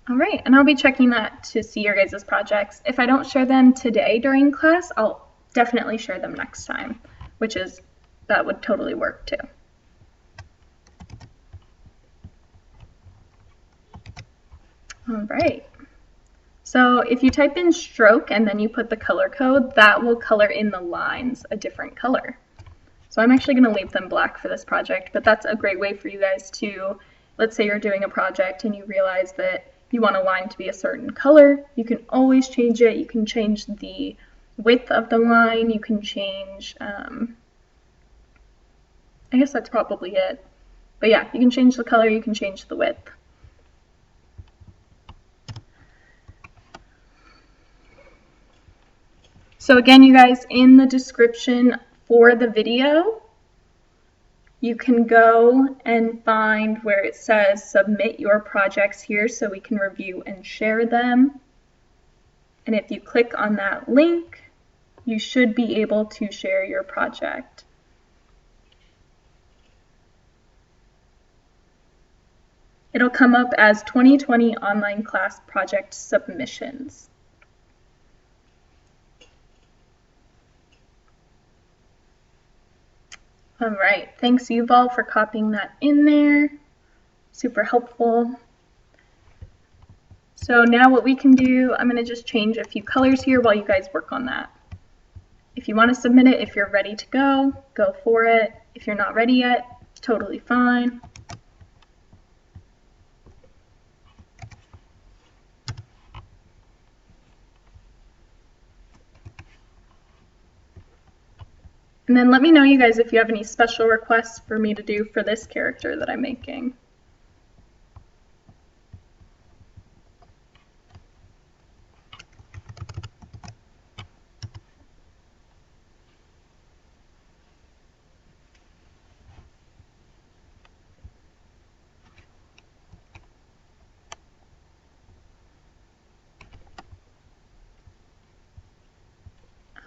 all right, and I'll be checking that to see your guys' projects. If I don't share them today during class, I'll definitely share them next time, that would totally work too. All right. So if you type in stroke and then you put the color code, that will color in the lines a different color. So I'm actually going to leave them black for this project, but that's a great way for you guys to, let's say you're doing a project and you realize that you want a line to be a certain color, you can always change it. You can change the width of the line, you can change, I guess that's probably it. But yeah, you can change the color, you can change the width. So again, you guys, in the description for the video, you can go and find where it says submit your projects here so we can review and share them. And if you click on that link, you should be able to share your project. It'll come up as 2020 online class project submissions. All right, thanks Yuval for copying that in there. Super helpful. So now what we can do, I'm going to just change a few colors here while you guys work on that. If you want to submit it, if you're ready to go for it. If you're not ready yet, it's totally fine. And then let me know, you guys, if you have any special requests for me to do for this character that I'm making.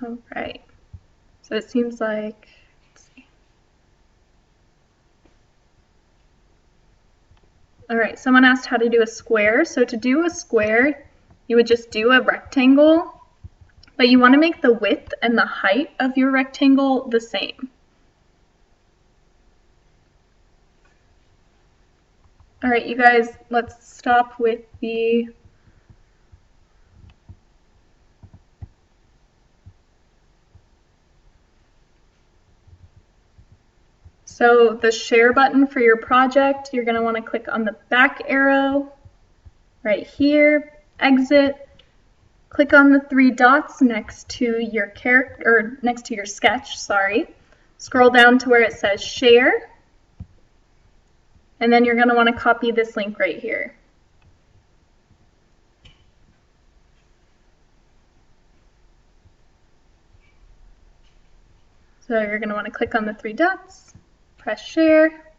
All right. So it seems like, let's see. All right, someone asked how to do a square. So to do a square, you would just do a rectangle, but you want to make the width and the height of your rectangle the same. All right, you guys, let's stop with the So the share button for your project, you're going to want to click on the back arrow right here, exit, click on the 3 dots next to your character, or next to your sketch, sorry. Scroll down to where it says share, and then you're going to want to copy this link right here. So you're going to want to click on the 3 dots, press share,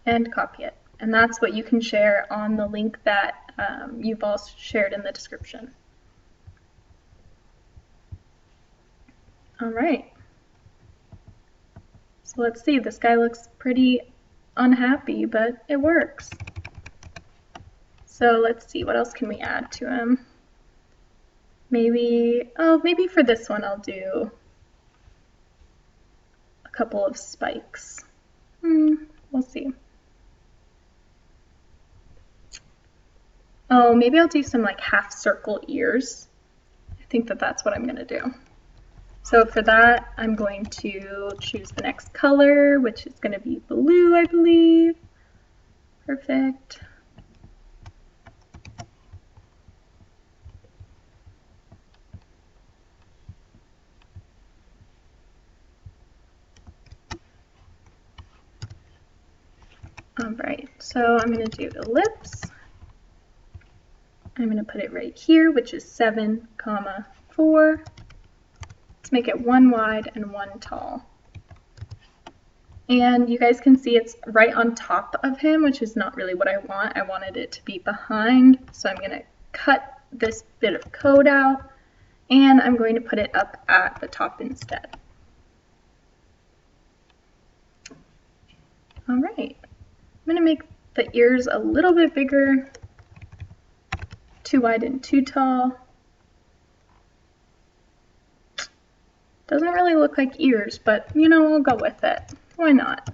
and copy it. And that's what you can share on the link that you've all shared in the description. All right. So let's see, this guy looks pretty unhappy, but it works. So let's see, what else can we add to him? Maybe for this one I'll do a couple of spikes. We'll see. Oh, maybe I'll do some like half circle ears. I think that's what I'm going to do. So for that, I'm going to choose the next color, which is going to be blue, I believe. Perfect. All right, so I'm going to do ellipse. I'm going to put it right here, which is 7, 4. Let's make it 1 wide and 1 tall. And you guys can see it's right on top of him, which is not really what I want. I wanted it to be behind, so I'm going to cut this bit of code out, and I'm going to put it up at the top instead. All right, I'm going to make the ears a little bit bigger, 2 wide and 2 tall. Doesn't really look like ears, but you know, we'll go with it. Why not?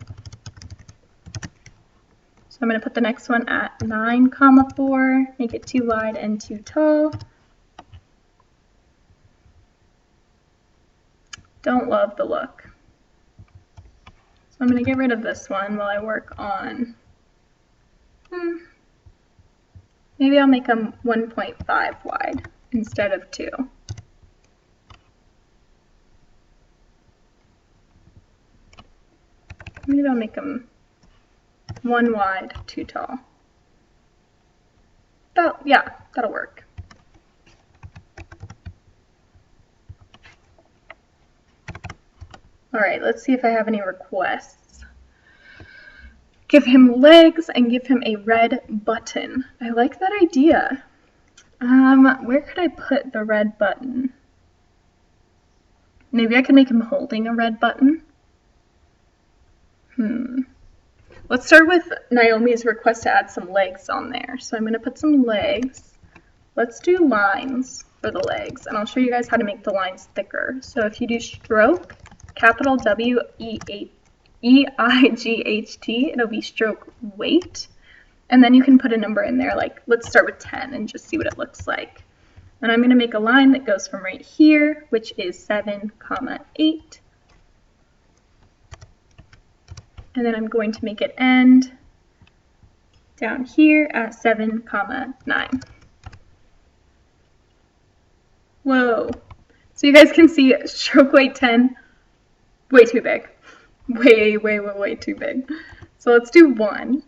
So I'm going to put the next one at 9, 4, make it 2 wide and 2 tall. Don't love the look. So I'm going to get rid of this one while I work on, maybe I'll make them 1.5 wide instead of 2. Maybe I'll make them 1 wide, 2 tall. Yeah, that'll work. All right, let's see if I have any requests. Give him legs and give him a red button. I like that idea. Where could I put the red button? Maybe I could make him holding a red button. Let's start with Naomi's request to add some legs on there. So I'm going to put some legs. Let's do lines for the legs, and I'll show you guys how to make the lines thicker. So if you do stroke, capital W-E-I-G-H-T, it'll be stroke weight. And then you can put a number in there, like let's start with 10 and just see what it looks like. And I'm going to make a line that goes from right here, which is 7, 8. And then I'm going to make it end down here at 7, 9. Whoa. So you guys can see stroke weight 10, way too big. Way too big. So let's do 1.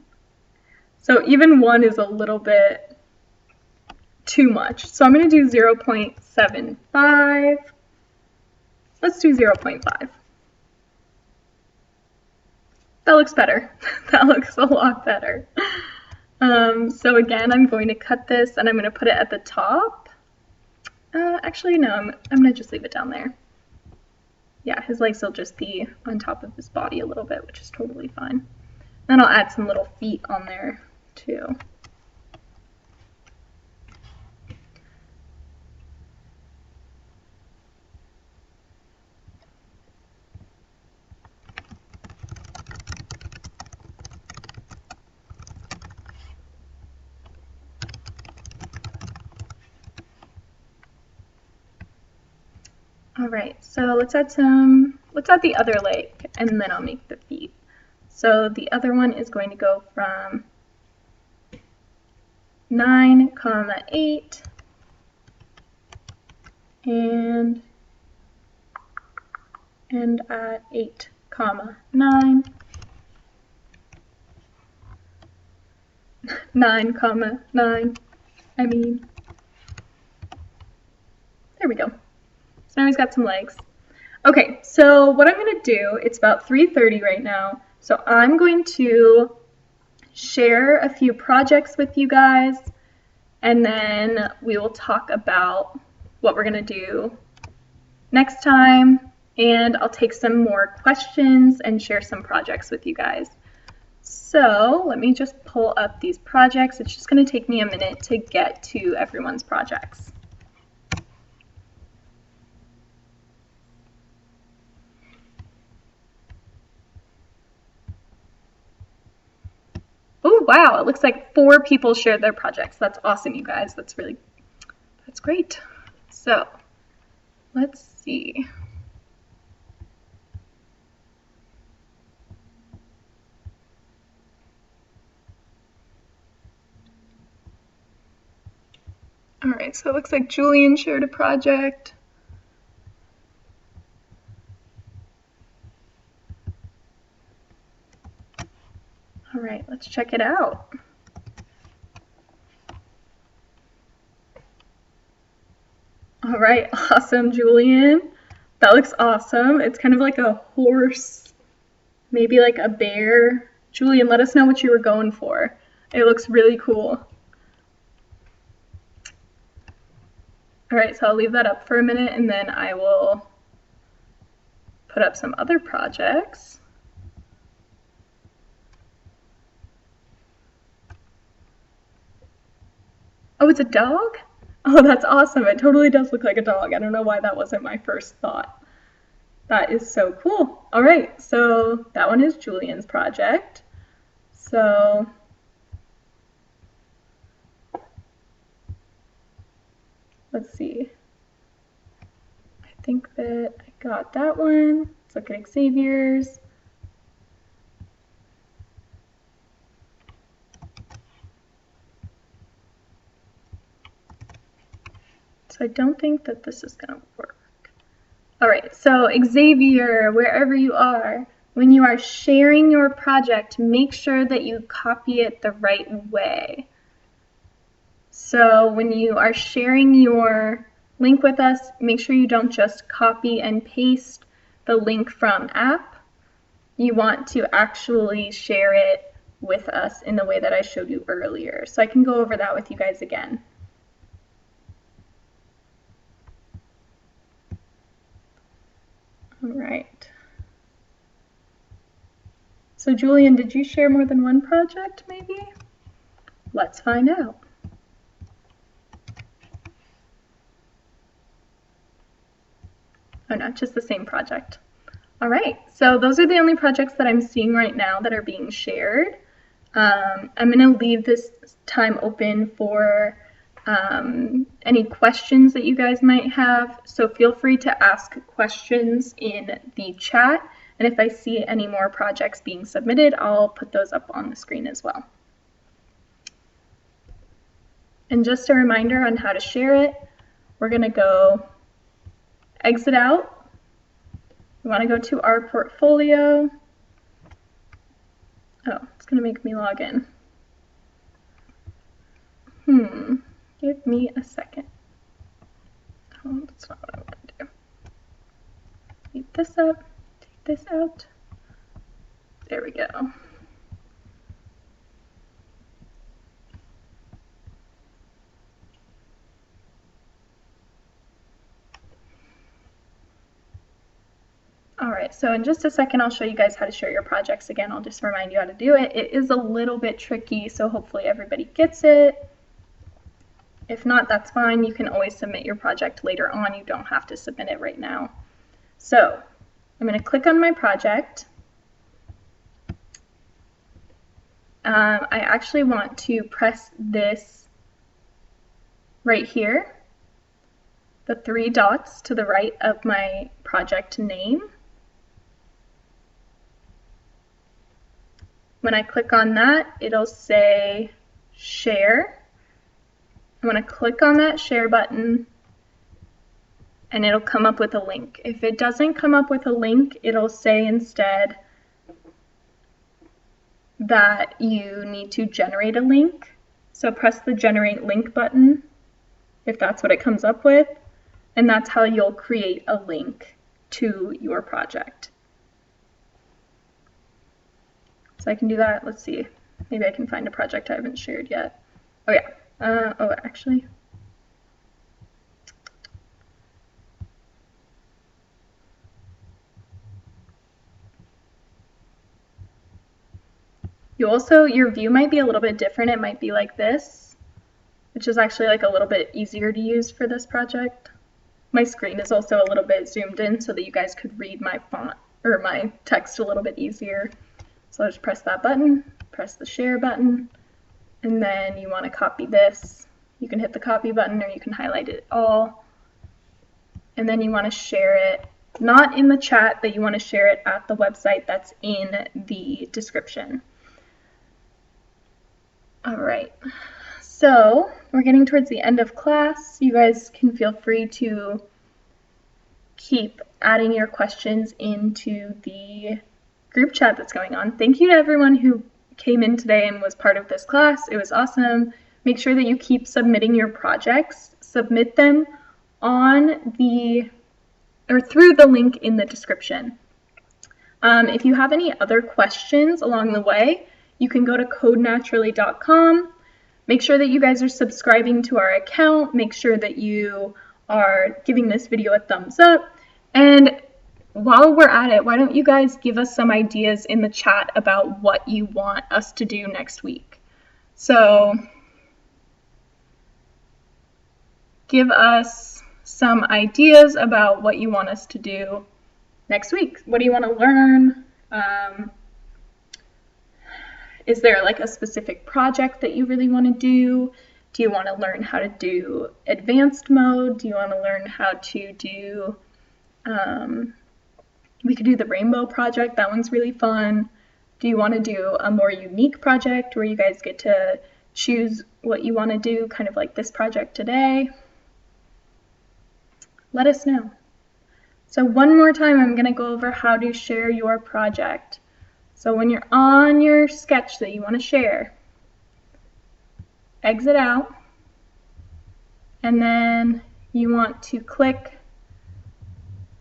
So even 1 is a little bit too much. So I'm going to do 0.75. Let's do 0.5. That looks better. That looks a lot better. So again, I'm going to cut this and I'm going to put it at the top. Actually, no, I'm going to just leave it down there. Yeah, his legs will just be on top of his body a little bit, which is totally fine. Then I'll add some little feet on there too. All right, so let's add the other leg, and then I'll make the feet. So the other one is going to go from 9, comma 8, and at 8, comma 9, 9, comma 9, there we go. So now he's got some legs. Okay, so what I'm going to do, it's about 3:30 right now, so I'm going to share a few projects with you guys, and then we will talk about what we're going to do next time, and I'll take some more questions and share some projects with you guys. So let me just pull up these projects. It's just going to take me a minute to get to everyone's projects. Oh, wow, it looks like 4 people shared their projects. That's awesome, you guys. That's great. So let's see. All right, so it looks like Julian shared a project. All right, let's check it out. All right, awesome, Julian. That looks awesome. It's kind of like a horse, maybe like a bear. Julian, let us know what you were going for. It looks really cool. All right, so I'll leave that up for a minute and then I will put up some other projects. Oh, it's a dog? Oh, that's awesome. It totally does look like a dog. I don't know why that wasn't my first thought. That is so cool. All right, so that one is Julian's project. So let's see. I think that I got that one. Let's look at Xavier's. So I don't think that this is going to work. All right, so Xavier, wherever you are, when you are sharing your project, make sure that you copy it the right way. So when you are sharing your link with us, make sure you don't just copy and paste the link from app. You want to actually share it with us in the way that I showed you earlier. So I can go over that with you guys again. All right. So Julian, did you share more than one project maybe? Let's find out. Oh no, just the same project. All right, so those are the only projects that I'm seeing right now that are being shared. I'm going to leave this time open for any questions that you guys might have, so feel free to ask questions in the chat, and if I see any more projects being submitted, I'll put those up on the screen as well. And just a reminder on how to share it, we're going to go exit out. We want to go to our portfolio. Oh, it's going to make me log in. Give me a second. Oh, that's not what I want to do. Leave this up, take this out. There we go. All right, so in just a second, I'll show you guys how to share your projects again. I'll just remind you how to do it. It is a little bit tricky, so hopefully everybody gets it. If not, that's fine. You can always submit your project later on. You don't have to submit it right now. So I'm going to click on my project. I actually want to press this right here, the 3 dots to the right of my project name. When I click on that, it'll say share. I'm going to click on that share button, and it'll come up with a link. If it doesn't come up with a link, it'll say instead that you need to generate a link. So press the generate link button if that's what it comes up with, and that's how you'll create a link to your project. So I can do that. Let's see. Maybe I can find a project I haven't shared yet. Oh yeah. Actually. Your view might be a little bit different. It might be like this, which is actually like a little bit easier to use for this project. My screen is also a little bit zoomed in so that you guys could read my font or my text a little bit easier. So I'll just press that button, press the share button, and then you want to copy this. You can hit the copy button or you can highlight it all. And then you want to share it, not in the chat, but you want to share it at the website that's in the description. All right, so we're getting towards the end of class. You guys can feel free to keep adding your questions into the group chat that's going on. Thank you to everyone who came in today and was part of this class. It was awesome. Make sure that you keep submitting your projects. Submit them on through the link in the description. If you have any other questions along the way, you can go to codenaturally.com. Make sure that you guys are subscribing to our account. Make sure that you are giving this video a thumbs up. And while we're at it, why don't you guys give us some ideas in the chat about what you want us to do next week? So give us some ideas about what you want us to do next week. What do you want to learn? Is there like a specific project that you really want to do? Do you want to learn how to do advanced mode? Do you want to learn how to do, we could do the rainbow project. That one's really fun. Do you want to do a more unique project where you guys get to choose what you want to do, kind of like this project today? Let us know. So one more time, I'm going to go over how to share your project. So when you're on your sketch that you want to share, exit out, and then you want to click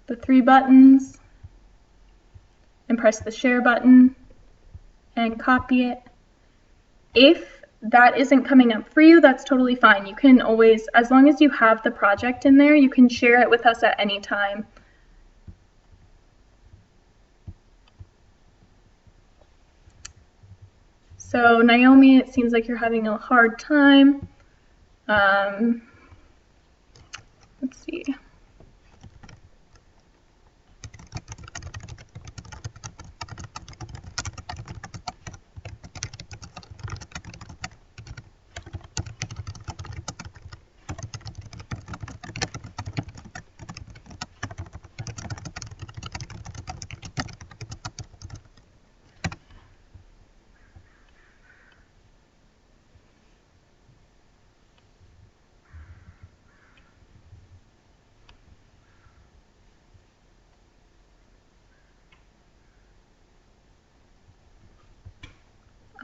the 3 buttons and press the share button and copy it. If that isn't coming up for you, that's totally fine. You can always, as long as you have the project in there, you can share it with us at any time. So Naomi, it seems like you're having a hard time. Let's see.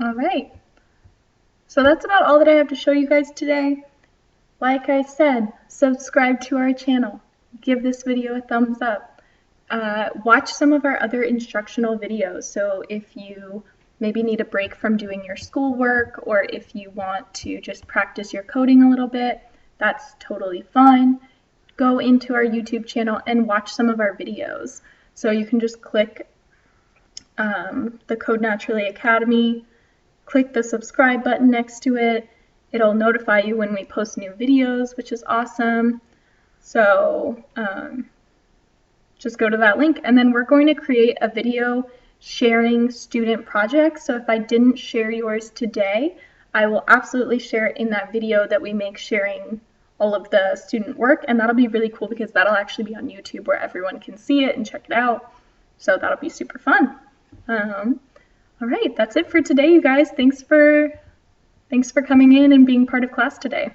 All right, so that's about all that I have to show you guys today. Like I said, subscribe to our channel, give this video a thumbs up, watch some of our other instructional videos. So if you maybe need a break from doing your schoolwork, or if you want to just practice your coding a little bit, that's totally fine. Go into our YouTube channel and watch some of our videos. So you can just click the Code Naturally Academy, click the subscribe button next to it. It'll notify you when we post new videos, which is awesome. So just go to that link, and then we're going to create a video sharing student projects. So if I didn't share yours today, I will absolutely share it in that video that we make sharing all of the student work, and that'll be really cool because that'll actually be on YouTube where everyone can see it and check it out. So that'll be super fun. All right, that's it for today, you guys. Thanks for coming in and being part of class today.